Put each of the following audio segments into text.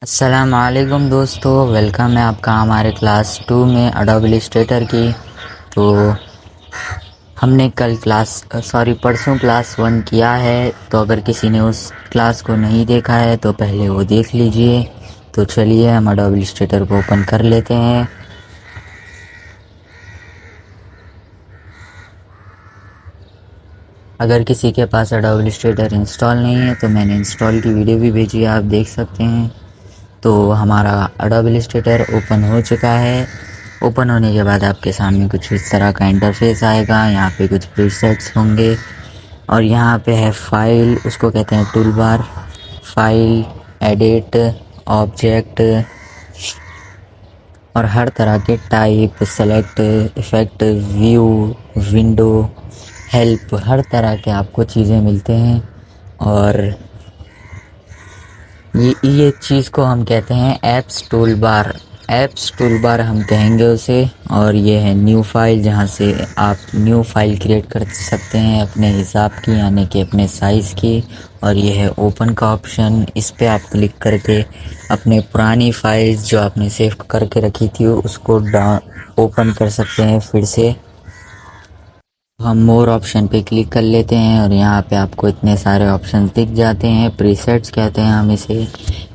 अस्सलामुअलैकुम दोस्तों, वेलकम है आपका हमारे क्लास 2 में अडोबे इलस्ट्रेटर की। तो हमने कल परसों क्लास 1 किया है। तो अगर किसी ने उस क्लास को नहीं देखा है तो पहले वो देख लीजिए। तो चलिए हम अडोबे इलस्ट्रेटर को ओपन कर लेते हैं। अगर किसी के पास अडोबे इलस्ट्रेटर इंस्टॉल नहीं है तो मैंने इंस्टॉल की वीडियो भी भेजी है, आप देख सकते हैं। तो हमारा अडोबे इलस्ट्रेटर ओपन हो चुका है। ओपन होने के बाद आपके सामने कुछ इस तरह का इंटरफेस आएगा। यहाँ पे कुछ प्रीसेट्स होंगे और यहाँ पे है फाइल, उसको कहते हैं tool bar. File, edit, object और हर तरह के type, select, effect, view, window, help, हर तरह के आपको चीज़ें मिलते हैं। और ये चीज़ को हम कहते हैं apps tool bar. Apps tool bar हम कहेंगे उसे। और ये है न्यू फाइल, जहाँ से आप न्यू फाइल क्रिएट कर सकते हैं अपने हिसाब की, यानी कि अपने साइज़ की। और ये है ओपन का ऑप्शन, इस पे आप क्लिक करके अपने पुरानी फाइल्स जो आपने सेव करके रखी थी उसको ओपन कर सकते हैं फिर से। हम मोर ऑप्शन पे क्लिक कर लेते हैं और यहाँ पे आपको इतने सारे ऑप्शंस दिख जाते हैं। प्रीसेट्स कहते हैं हम इसे।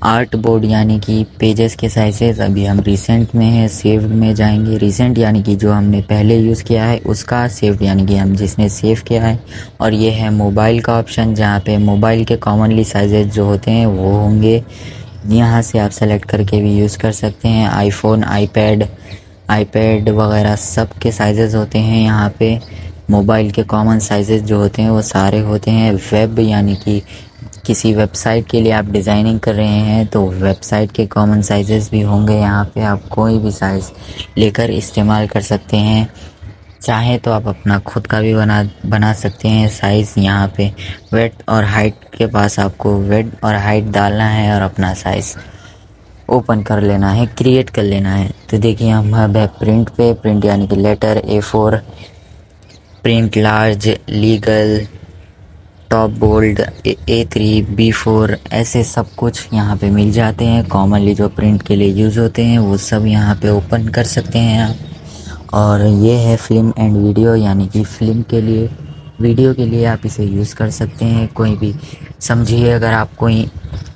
आर्ट बोर्ड यानी कि पेजेस के साइजेस, अभी हम रिसेंट में है, सेव्ड में जाएंगे। रिसेंट यानी कि जो हमने पहले यूज़ किया है उसका, सेव्ड यानी कि हम जिसने सेव किया है। और ये है मोबाइल का ऑप्शन, जहाँ पे मोबाइल के कॉमनली साइजेस जो होते हैं वो होंगे। यहाँ से आप सेलेक्ट करके भी यूज़ कर सकते हैं। आईफोन, आईपैड वगैरह सब के साइजेस होते हैं यहाँ पे। मोबाइल के कॉमन साइजेस जो होते हैं वो सारे होते हैं। वेब यानी कि किसी वेबसाइट के लिए आप डिज़ाइनिंग कर रहे हैं तो वेबसाइट के कॉमन साइजेस भी होंगे। यहाँ पे आप कोई भी साइज़ लेकर इस्तेमाल कर सकते हैं। चाहे तो आप अपना खुद का भी बना सकते हैं साइज़। यहाँ पे वेड्थ और हाइट के पास आपको वेड्थ और हाइट डालना है और अपना साइज़ ओपन कर लेना है, क्रिएट कर लेना है। तो देखिए हम अब है प्रिंट पे। प्रिंट यानी कि letter, A4, print large, legal, top bold, A3, B4, ऐसे सब कुछ यहाँ पे मिल जाते हैं। कॉमनली जो प्रिंट के लिए यूज़ होते हैं वो सब यहाँ पे ओपन कर सकते हैं आप। और ये है फिल्म एंड वीडियो, यानी कि फिल्म के लिए, वीडियो के लिए आप इसे यूज़ कर सकते हैं। कोई भी समझिए, अगर आप कोई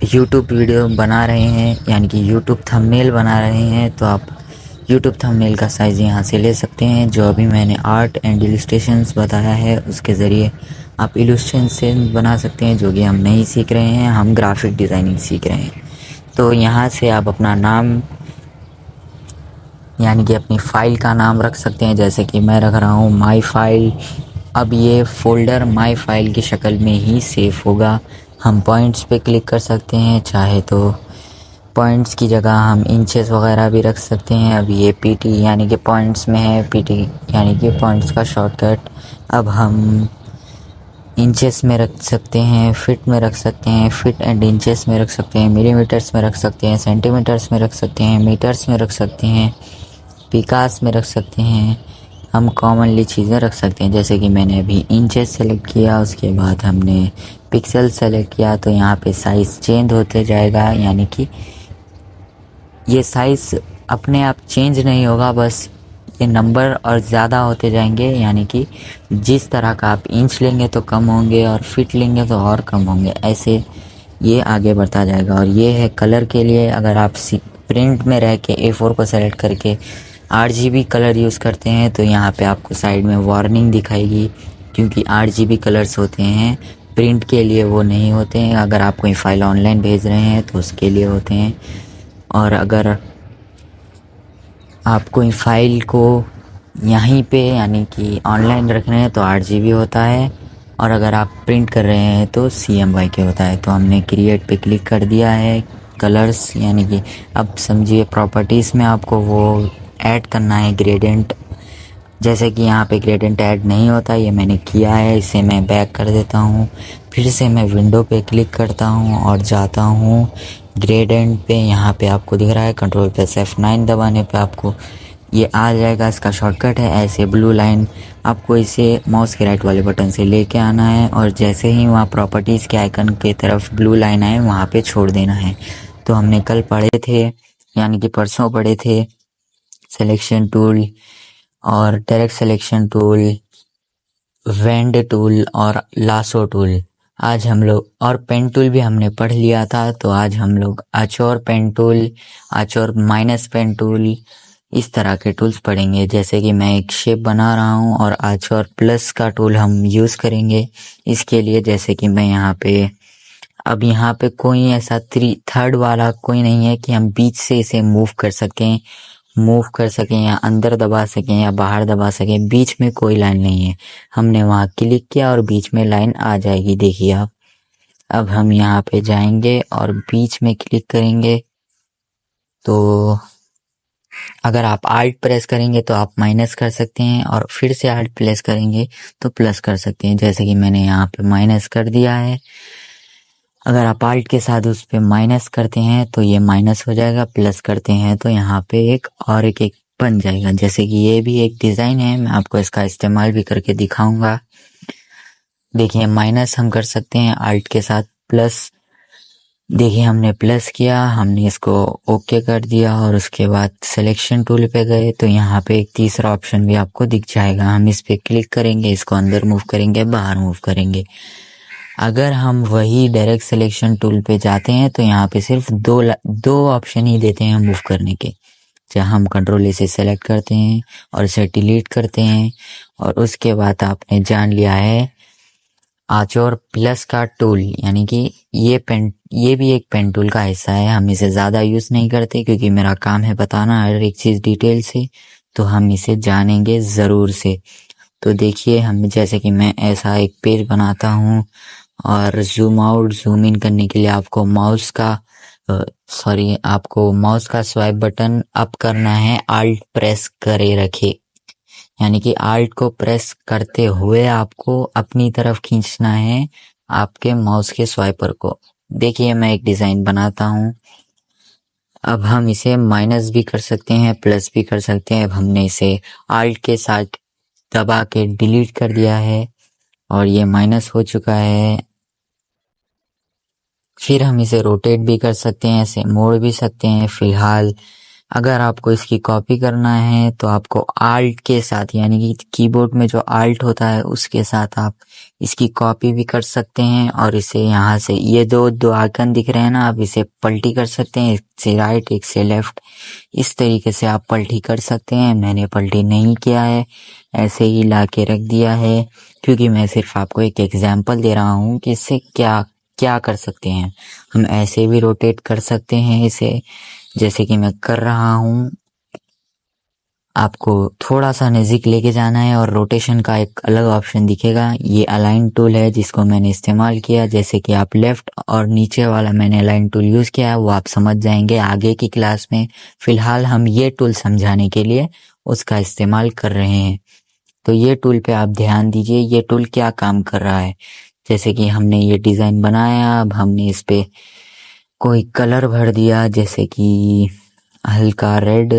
यूट्यूब वीडियो बना रहे हैं यानी कि यूट्यूब थंबनेल बना रहे हैं तो आप यूट्यूब थंबनेल का साइज़ यहाँ से ले सकते हैं। जो अभी मैंने आर्ट एंड इलस्ट्रेशंस बताया है उसके ज़रिए आप इलस्ट्रेशन बना सकते हैं, जो कि हम नहीं सीख रहे हैं, हम ग्राफिक डिज़ाइनिंग सीख रहे हैं। तो यहाँ से आप अपना नाम यानी कि अपनी फ़ाइल का नाम रख सकते हैं। जैसे कि मैं रख रहा हूँ माई फाइल। अब ये फ़ोल्डर माई फाइल की शक्ल में ही सेव होगा। हम पॉइंट्स पे क्लिक कर सकते हैं, चाहे तो पॉइंट्स की जगह हम इंचेस वगैरह भी रख सकते हैं। अब ये PT यानी कि पॉइंट्स में है, PT यानी कि पॉइंट्स का शॉर्टकट। अब हम इंचेस में रख सकते हैं, फिट में रख सकते हैं, फिट एंड इंचेस में रख सकते हैं, मिलीमीटर्स में रख सकते हैं, सेंटीमीटर्स में रख सकते हैं, मीटर्स में रख सकते हैं, पिकास में रख सकते हैं। हम कॉमनली चीज़ें रख सकते हैं, जैसे कि मैंने अभी इंचेस सेलेक्ट किया, उसके बाद हमने पिक्सल सेलेक्ट किया। तो यहाँ पे साइज़ चेंज होते जाएगा, यानी कि ये साइज़ अपने आप चेंज नहीं होगा, बस ये नंबर और ज़्यादा होते जाएंगे। यानी कि जिस तरह का आप इंच लेंगे तो कम होंगे और फिट लेंगे तो और कम होंगे, ऐसे ये आगे बढ़ता जाएगा। और ये है कलर के लिए। अगर आप प्रिंट में रह के A4 को सेलेक्ट करके RGB कलर यूज़ करते हैं तो यहाँ पे आपको साइड में वार्निंग दिखाएगी, क्योंकि RGB कलर्स होते हैं, प्रिंट के लिए वो नहीं होते हैं। अगर आप कोई फ़ाइल ऑनलाइन भेज रहे हैं तो उसके लिए होते हैं। और अगर आप कोई फ़ाइल को यहीं पे यानी कि ऑनलाइन रख रहे हैं तो 8GB होता है, और अगर आप प्रिंट कर रहे हैं तो CMYK होता है। तो हमने क्रिएट पे क्लिक कर दिया है। कलर्स यानी कि अब समझिए प्रॉपर्टीज़ में आपको वो ऐड करना है ग्रेडियंट। जैसे कि यहाँ पे ग्रेडियंट ऐड नहीं होता, ये मैंने किया है। इसे मैं बैक कर देता हूँ, फिर से मैं विंडो पे क्लिक करता हूँ और जाता हूँ ग्रेडियंट पे। यहाँ पे आपको दिख रहा है Ctrl+F9 दबाने पे आपको ये आ जाएगा। इसका शॉर्टकट है ऐसे ब्लू लाइन, आपको इसे माउस के राइट वाले बटन से लेके आना है और जैसे ही वहाँ प्रॉपर्टीज़ के आइकन की तरफ ब्लू लाइन आए वहाँ पे छोड़ देना है। तो हमने कल पढ़े थे, यानी कि परसों पढ़े थे, सिलेक्शन टूल और डायरेक्ट सिलेक्शन टूल, वेंड टूल और लासो टूल। आज हम लोग और पेन टूल भी हमने पढ़ लिया था, तो आज हम लोग anchor pen tool, anchor minus pen tool, इस तरह के टूल्स पढ़ेंगे। जैसे कि मैं एक शेप बना रहा हूँ और आचौर प्लस का टूल हम यूज़ करेंगे इसके लिए। जैसे कि मैं यहाँ पे कोई ऐसा थर्ड वाला कोई नहीं है कि हम बीच से इसे मूव कर सकें या अंदर दबा सकें या बाहर दबा सकें। बीच में कोई लाइन नहीं है। हमने वहाँ क्लिक किया और बीच में लाइन आ जाएगी, देखिए आप। अब हम यहाँ पे जाएंगे और बीच में क्लिक करेंगे, तो अगर आप आल्ट प्रेस करेंगे तो आप माइनस कर सकते हैं और फिर से आल्ट प्रेस करेंगे तो प्लस कर सकते हैं। जैसे कि मैंने यहाँ पे माइनस कर दिया है। अगर आप आल्ट के साथ उस पे माइनस करते हैं तो ये माइनस हो जाएगा, प्लस करते हैं तो यहाँ पे एक बन जाएगा। जैसे कि ये भी एक डिज़ाइन है, मैं आपको इसका इस्तेमाल भी करके दिखाऊंगा। देखिए माइनस हम कर सकते हैं आल्ट के साथ, प्लस देखिए हमने प्लस किया, हमने इसको ओके कर दिया और उसके बाद सिलेक्शन टूल पे गए तो यहाँ पे एक तीसरा ऑप्शन भी आपको दिख जाएगा। हम इस पे क्लिक करेंगे, इसको अंदर मूव करेंगे, बाहर मूव करेंगे। अगर हम वही डायरेक्ट सिलेक्शन टूल पे जाते हैं तो यहाँ पे सिर्फ दो ऑप्शन ही देते हैं मूव करने के। जहाँ हम कंट्रोल इसे सेलेक्ट करते हैं और इसे डिलीट करते हैं और उसके बाद आपने जान लिया है आचौर प्लस का टूल, यानी कि ये भी एक पेन टूल का हिस्सा है। हम इसे ज़्यादा यूज़ नहीं करते क्योंकि मेरा काम है बताना हर एक चीज़ डिटेल से, तो हम इसे जानेंगे ज़रूर से। तो देखिए हम जैसे कि मैं ऐसा एक पेज बनाता हूँ और जूम आउट जूम इन करने के लिए आपको आपको माउस का स्वाइप बटन अप करना है, आल्ट प्रेस करे रखे, यानी कि आल्ट को प्रेस करते हुए आपको अपनी तरफ खींचना है आपके माउस के स्वाइपर को। देखिए मैं एक डिज़ाइन बनाता हूँ। अब हम इसे माइनस भी कर सकते हैं, प्लस भी कर सकते हैं। अब हमने इसे आल्ट के साथ दबा के डिलीट कर दिया है और ये माइनस हो चुका है। फिर हम इसे रोटेट भी कर सकते हैं, ऐसे मोड़ भी सकते हैं। फिलहाल अगर आपको इसकी कॉपी करना है तो आपको आल्ट के साथ, यानी कि कीबोर्ड में जो आल्ट होता है उसके साथ आप इसकी कॉपी भी कर सकते हैं और इसे यहाँ से ये दो आइकन दिख रहे हैं ना, आप इसे पलटी कर सकते हैं, एक से राइट एक से लेफ्ट, इस तरीके से आप पलटी कर सकते हैं। मैंने पलटी नहीं किया है, ऐसे ही ला के रख दिया है क्योंकि मैं सिर्फ आपको एक एग्जाम्पल दे रहा हूँ कि इससे क्या क्या कर सकते हैं। हम ऐसे भी रोटेट कर सकते हैं इसे, जैसे कि मैं कर रहा हूँ। आपको थोड़ा सा नज़दीक लेके जाना है और रोटेशन का एक अलग ऑप्शन दिखेगा। ये अलाइन टूल है जिसको मैंने इस्तेमाल किया। जैसे कि आप लेफ्ट और नीचे वाला मैंने अलाइन टूल यूज़ किया है, वो आप समझ जाएंगे आगे की क्लास में। फिलहाल हम ये टूल समझाने के लिए उसका इस्तेमाल कर रहे हैं। तो ये टूल पे आप ध्यान दीजिए, ये टूल क्या काम कर रहा है। जैसे कि हमने ये डिज़ाइन बनाया, अब हमने इस पे कोई कलर भर दिया, जैसे कि हल्का रेड,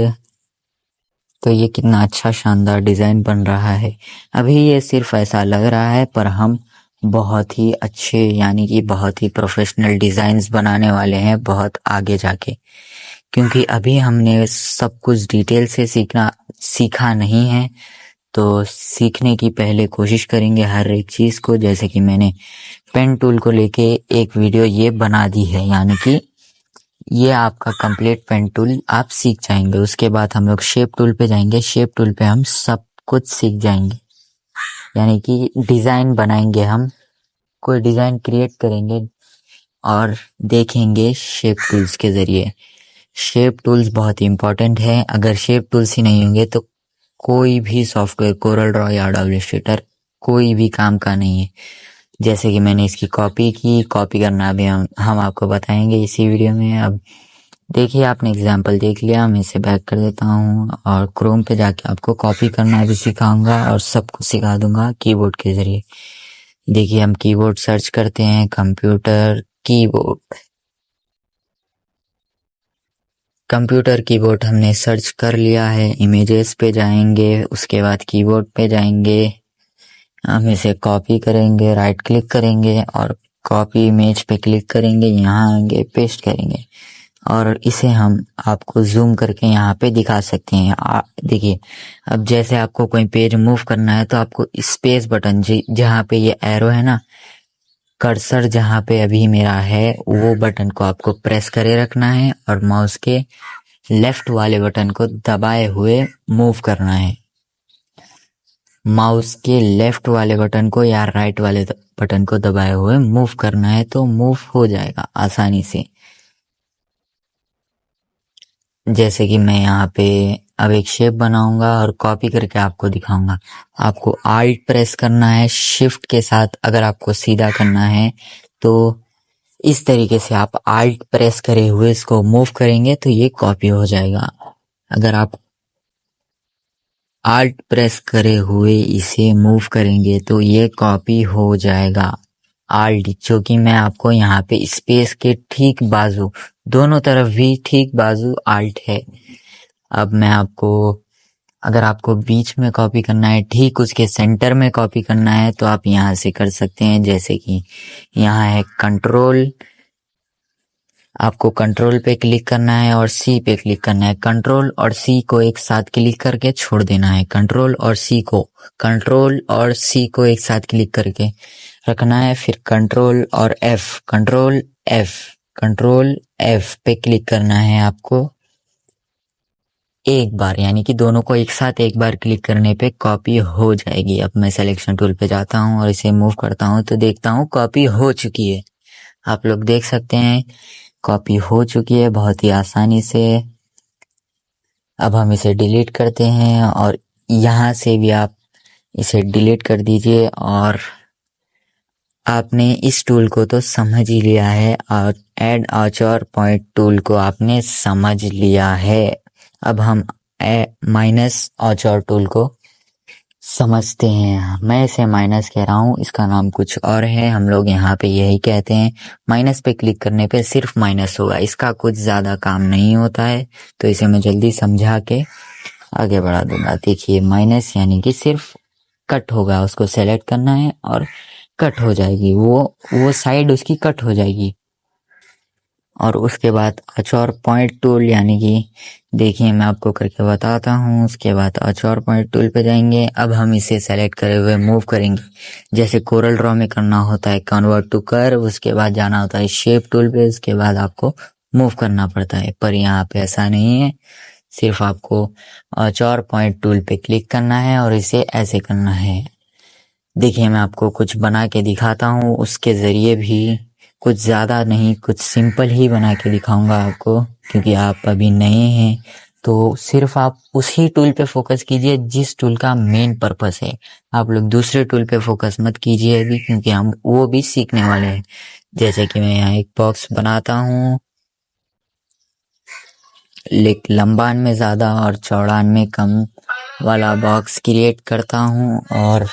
तो ये कितना अच्छा शानदार डिज़ाइन बन रहा है। अभी ये सिर्फ ऐसा लग रहा है, पर हम बहुत ही अच्छे, यानी कि बहुत ही प्रोफेशनल डिज़ाइंस बनाने वाले हैं बहुत आगे जाके, क्योंकि अभी हमने सब कुछ डिटेल से सीखा नहीं है। तो सीखने की पहले कोशिश करेंगे हर एक चीज़ को। जैसे कि मैंने पेन टूल को लेके एक वीडियो ये बना दी है, यानी कि ये आपका कंप्लीट पेन टूल आप सीख जाएंगे। उसके बाद हम लोग शेप टूल पे जाएंगे। शेप टूल पे हम सब कुछ सीख जाएंगे, यानी कि डिज़ाइन बनाएंगे, हम कोई डिज़ाइन क्रिएट करेंगे और देखेंगे शेप टूल्स के ज़रिए। शेप टूल्स बहुत ही इम्पोर्टेंट है। अगर शेप टूल्स ही नहीं होंगे तो कोई भी सॉफ्टवेयर, कोरल ड्रॉ या एडोब इलस्ट्रेटर, कोई भी काम का नहीं है। जैसे कि मैंने इसकी कॉपी करना अभी हम आपको बताएंगे इसी वीडियो में। अब देखिए आपने एग्जाम्पल देख लिया, मैं इसे बैक कर देता हूँ और क्रोम पे जाके आपको कॉपी करना भी सिखाऊंगा और सब कुछ सिखा दूंगा कीबोर्ड के जरिए। देखिए हम कीबोर्ड सर्च करते हैं, कंप्यूटर कीबोर्ड हमने सर्च कर लिया है। इमेजेस पे जाएंगे, उसके बाद कीबोर्ड पे जाएंगे, हम इसे कॉपी करेंगे, राइट क्लिक करेंगे और कॉपी इमेज पे क्लिक करेंगे, यहाँ आएंगे, पेस्ट करेंगे और इसे हम आपको जूम करके यहाँ पे दिखा सकते हैं। देखिए, अब जैसे आपको कोई पेज मूव करना है तो आपको स्पेस बटन जहाँ पे ये एरो है ना, कर्सर जहाँ पे अभी मेरा है वो बटन को आपको प्रेस करे रखना है और माउस के लेफ्ट वाले बटन को दबाए हुए मूव करना है। माउस के लेफ्ट वाले बटन को या राइट वाले बटन को दबाए हुए मूव करना है तो मूव हो जाएगा आसानी से। जैसे कि मैं यहाँ पे अब एक शेप बनाऊंगा और कॉपी करके आपको दिखाऊंगा। आपको आल्ट प्रेस करना है शिफ्ट के साथ। अगर आपको सीधा करना है तो इस तरीके से आप आल्ट प्रेस करे हुए इसको मूव करेंगे तो ये कॉपी हो जाएगा। अगर आप आल्ट प्रेस करे हुए इसे मूव करेंगे तो ये कॉपी हो जाएगा। आल्ट, जो कि मैं आपको यहाँ पे स्पेस के ठीक बाजू, दोनों तरफ भी ठीक बाजू आल्ट है। अब मैं आपको, अगर आपको बीच में कॉपी करना है, ठीक उसके सेंटर में कॉपी करना है तो आप यहाँ से कर सकते हैं। जैसे कि यहाँ है कंट्रोल, आपको कंट्रोल पे क्लिक करना है और सी पे क्लिक करना है। कंट्रोल और सी को एक साथ क्लिक करके छोड़ देना है। कंट्रोल और सी को एक साथ क्लिक करके रखना है। फिर कंट्रोल एफ पे क्लिक करना है आपको एक बार, यानी कि दोनों को एक साथ एक बार क्लिक करने पे कॉपी हो जाएगी। अब मैं सिलेक्शन टूल पे जाता हूँ और इसे मूव करता हूँ तो देखता हूँ कॉपी हो चुकी है। आप लोग देख सकते हैं कॉपी हो चुकी है बहुत ही आसानी से। अब हम इसे डिलीट करते हैं और यहाँ से भी आप इसे डिलीट कर दीजिए। और आपने इस टूल को तो समझ ही लिया है और ऐड आर्चर पॉइंट टूल को आपने समझ लिया है। अब हम माइनस आर्चर टूल को समझते हैं। मैं इसे माइनस कह रहा हूँ, इसका नाम कुछ और है, हम लोग यहाँ पे यही कहते हैं। माइनस पे क्लिक करने पे सिर्फ माइनस होगा, इसका कुछ ज्यादा काम नहीं होता है। तो इसे मैं जल्दी समझा के आगे बढ़ा दूंगा। देखिए, माइनस यानी कि सिर्फ कट होगा, उसको सेलेक्ट करना है और कट हो जाएगी, वो साइड उसकी कट हो जाएगी। और उसके बाद आर्चर पॉइंट टूल, यानी कि देखिए मैं आपको करके बताता हूँ। उसके बाद आर्चर पॉइंट टूल पे जाएंगे। अब हम इसे सेलेक्ट करे हुए मूव करेंगे, जैसे कोरल ड्रॉ में करना होता है कन्वर्ट टू कर्व, उसके बाद जाना होता है शेप टूल पे, उसके बाद आपको मूव करना पड़ता है। पर यहाँ पे ऐसा नहीं है, सिर्फ आपको आर्चर पॉइंट टूल पे क्लिक करना है और इसे ऐसे करना है। देखिए मैं आपको कुछ बना के दिखाता हूँ, उसके जरिए भी कुछ ज्यादा नहीं, कुछ सिंपल ही बना के दिखाऊंगा आपको, क्योंकि आप अभी नए हैं। तो सिर्फ आप उसी टूल पे फोकस कीजिए जिस टूल का मेन पर्पस है। आप लोग दूसरे टूल पे फोकस मत कीजिए अभी, क्योंकि हम वो भी सीखने वाले हैं। जैसे कि मैं यहाँ एक बॉक्स बनाता हूँ, लंबान में ज्यादा और चौड़ान में कम वाला बॉक्स क्रिएट करता हूँ। और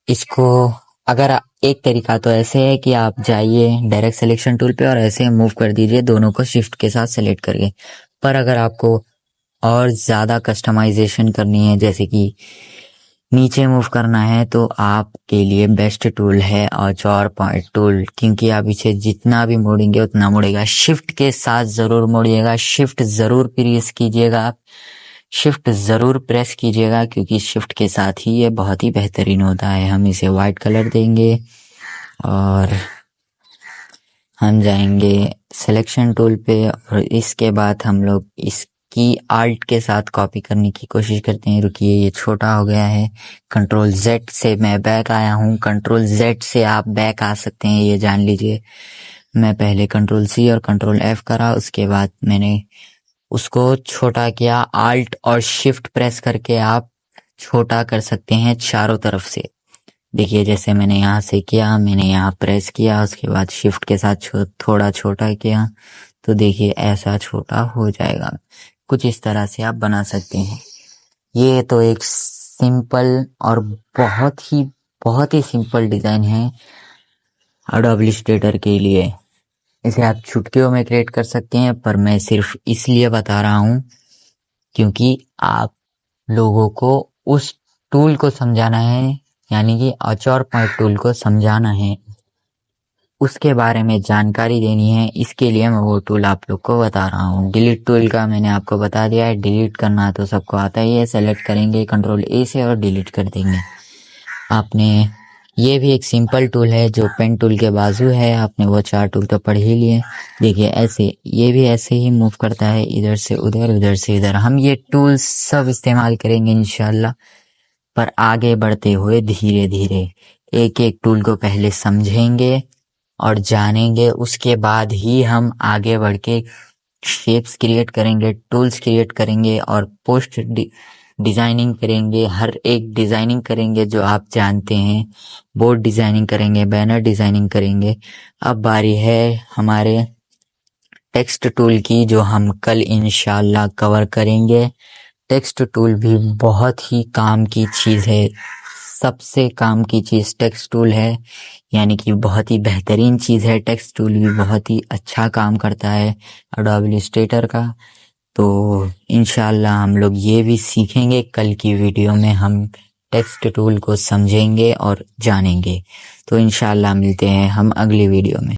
इसको, अगर एक तरीका तो ऐसे है कि आप जाइए डायरेक्ट सिलेक्शन टूल पे और ऐसे मूव कर दीजिए दोनों को शिफ्ट के साथ सेलेक्ट करके। पर अगर आपको और ज्यादा कस्टमाइजेशन करनी है, जैसे कि नीचे मूव करना है, तो आपके लिए बेस्ट टूल है आर्चर पॉइंट टूल, क्योंकि आप इसे जितना भी मोड़ेंगे उतना मुड़ेगा। शिफ्ट के साथ जरूर मोड़िएगा, शिफ्ट जरूर प्रेस कीजिएगा, आप शिफ्ट जरूर प्रेस कीजिएगा, क्योंकि शिफ्ट के साथ ही ये बहुत ही बेहतरीन होता है। हम इसे व्हाइट कलर देंगे और हम जाएंगे सिलेक्शन टूल पे और इसके बाद हम लोग इसकी आल्ट के साथ कॉपी करने की कोशिश करते हैं। रुकिए, ये छोटा हो गया है। कंट्रोल जेड से मैं बैक आया हूँ, कंट्रोल जेड से आप बैक आ सकते हैं, ये जान लीजिए। मैं पहले कंट्रोल सी और कंट्रोल एफ करा, उसके बाद मैंने उसको छोटा किया। आल्ट और शिफ्ट प्रेस करके आप छोटा कर सकते हैं चारों तरफ से। देखिए जैसे मैंने यहाँ से किया, मैंने यहाँ प्रेस किया, उसके बाद शिफ्ट के साथ थोड़ा छोटा किया, तो देखिए ऐसा छोटा हो जाएगा। कुछ इस तरह से आप बना सकते हैं। ये तो एक सिंपल और बहुत ही सिंपल डिजाइन है एडोब इलस्ट्रेटर के लिए। इसे आप चुटकियों में क्रिएट कर सकते हैं, पर मैं सिर्फ इसलिए बता रहा हूँ क्योंकि आप लोगों को उस टूल को समझाना है, यानी कि आर्चर पॉइंट टूल को समझाना है। उसके बारे में जानकारी देनी है, इसके लिए मैं वो टूल आप लोग को बता रहा हूँ। डिलीट टूल का मैंने आपको बता दिया है, डिलीट करना तो सबको आता ही है। सेलेक्ट करेंगे कंट्रोल ए से और डिलीट कर देंगे। आपने ये भी एक सिंपल टूल है जो पेन टूल के बाजू है, आपने वो 4 टूल तो पढ़ ही लिए। देखिए ऐसे ये भी ऐसे ही मूव करता है, इधर से उधर से इधर। हम ये टूल्स सब इस्तेमाल करेंगे इंशाल्लाह, पर आगे बढ़ते हुए धीरे धीरे एक एक टूल को पहले समझेंगे और जानेंगे, उसके बाद ही हम आगे बढ़ के शेप्स क्रिएट करेंगे, टूल्स क्रिएट करेंगे और पोस्ट डिजाइनिंग करेंगे। हर एक डिजाइनिंग करेंगे जो आप जानते हैं, बोर्ड डिजाइनिंग करेंगे, बैनर डिजाइनिंग करेंगे। अब बारी है हमारे टेक्स्ट टूल की, जो हम कल इंशाल्लाह कवर करेंगे। टेक्स्ट टूल भी बहुत ही काम की चीज़ है, सबसे काम की चीज़ टेक्स्ट टूल है, यानी कि बहुत ही बेहतरीन चीज़ है। टेक्स्ट टूल भी बहुत ही अच्छा काम करता है एडोब इलस्ट्रेटर का। तो इंशाल्लाह हम लोग ये भी सीखेंगे, कल की वीडियो में हम टेक्स्ट टूल को समझेंगे और जानेंगे। तो इंशाल्लाह मिलते हैं हम अगली वीडियो में।